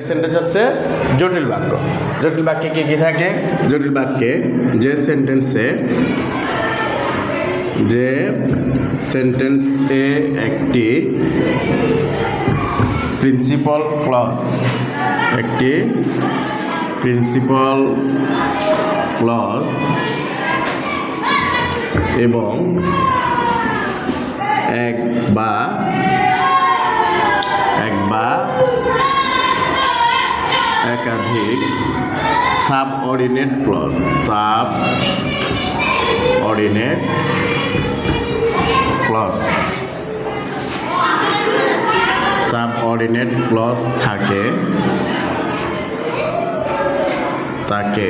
Sentence হচ্ছে জটিল বাক্য। জটিল বাক্যে কি কি থাকে? জটিল বাক্যে যে সেন্টেন্সে একটি প্রিন্সিপাল ক্লজ এবং এক বা একাধিক সাবঅর্ডিনেট ক্লজ থাকে তাকে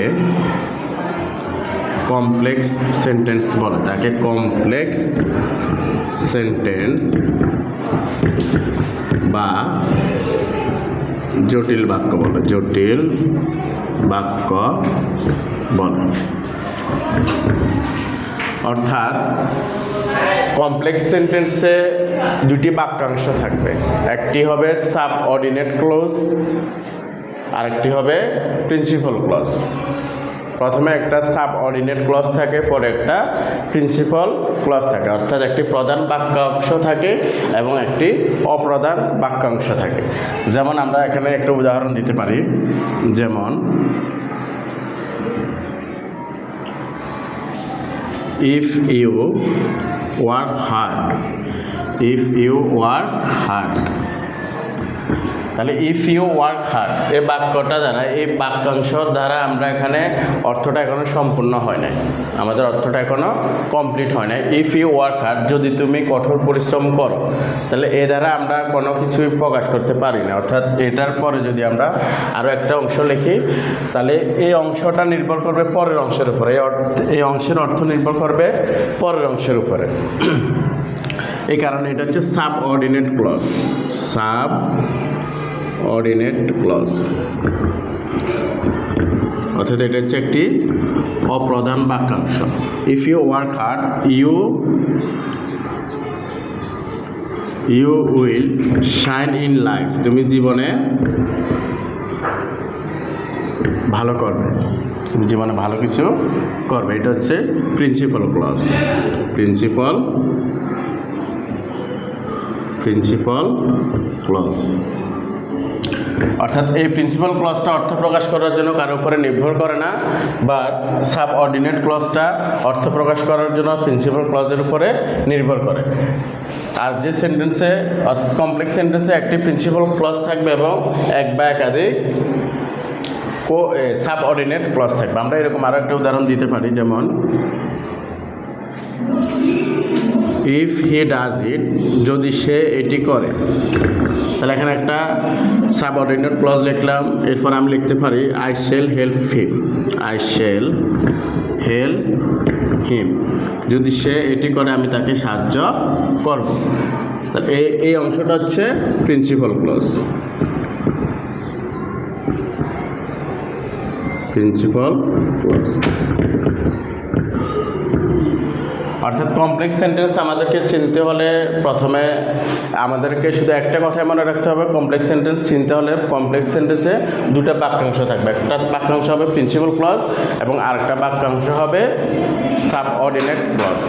কমপ্লেক্স সেন্টেন্স বলে। বা জটিল বাক্য বলে। অর্থাৎ কমপ্লেক্স সেন্টেন্সে দুটি বাক্যাংশ থাকবে, একটি হবে সাবঅর্ডিনেট ক্লজ, আরেকটি হবে প্রিন্সিপাল ক্লজ। প্রথমে একটা সাবঅর্ডিনেট ক্লজ থাকে, পরে একটা প্রিন্সিপাল ক্লজ থাকে। অর্থাৎ একটি প্রধান বাক্যাংশ থাকে এবং একটি অপ্রধান বাক্যাংশ থাকে। যেমন আমরা এখানে একটা উদাহরণ দিতে পারি, যেমন if you work hard, তাহলে ইফ ইউ ওয়ার্ক হার্ড এই বাক্যটা দ্বারা, এই বাক্যাংশ দ্বারা আমরা এখানে অর্থটা এখনো সম্পূর্ণ হয় নাই, আমাদের অর্থটা এখনো কমপ্লিট হয় নাই। ইফ ইউ ওয়ার্ক হার্ড, যদি তুমি কঠোর পরিশ্রম করো, তাহলে এ দ্বারা আমরা কোনো কিছুই প্রকাশ করতে পারি না। অর্থাৎ এটার পরে যদি আমরা আরও একটা অংশ লিখি, তাহলে এই অংশটা নির্ভর করবে পরের অংশের উপরে, এই অংশের অর্থ নির্ভর করবে পরের অংশের উপরে। এই কারণে এটা হচ্ছে সাবঅর্ডিনেট ক্লজ। অর্থাৎ এটা হচ্ছে একটি অপ্রধান বাক্যাংশ। If you work hard, you will shine in life, তুমি জীবনে ভালো করবে, তুমি জীবনে ভালো কিছু করবে। এটা হচ্ছে প্রিন্সিপাল ক্লজ। অর্থাৎ এই প্রিন্সিপাল ক্লজটা অর্থ প্রকাশ করার জন্য কারোর উপরে নির্ভর করে না, বা সাবঅর্ডিনেট ক্লজটা অর্থ প্রকাশ করার জন্য প্রিন্সিপাল ক্লজের উপরে নির্ভর করে। আর যে সেন্টেন্সে, অর্থাৎ কমপ্লেক্স সেন্টেন্সে একটি প্রিন্সিপাল ক্লজ থাকবে এবং এক বা একাধিক সাবঅর্ডিনেট ক্লজ থাকবে। আমরা এরকম আরও একটা উদাহরণ দিতে পারি, যেমন ইফ হি ডাজ ইট, যদি সে এটি করে। তাহলে এখানে একটা সাবঅর্ডিনেট ক্লজ লিখলাম, এরপর আমি লিখতে পারি আই শ্যাল হেল্প হিম, যদি সে এটি করে আমি তাকে সাহায্য করব। তাহলে এই অংশটা হচ্ছে প্রিন্সিপাল ক্লজ। অর্থাৎ কমপ্লেক্স সেন্টেন্স আমাদেরকে চিনতে হলে প্রথমে আমাদেরকে শুধু একটা কথাই মনে রাখতে হবে, কমপ্লেক্স সেন্টেন্স চিনতে হলে কমপ্লেক্স সেন্টেন্সে দুটো বাক্যাংশ থাকবে। একটা বাক্যাংশ হবে প্রিন্সিপাল ক্লজ এবং আরেকটা বাক্যাংশ হবে সাবঅর্ডিনেট ক্লজ।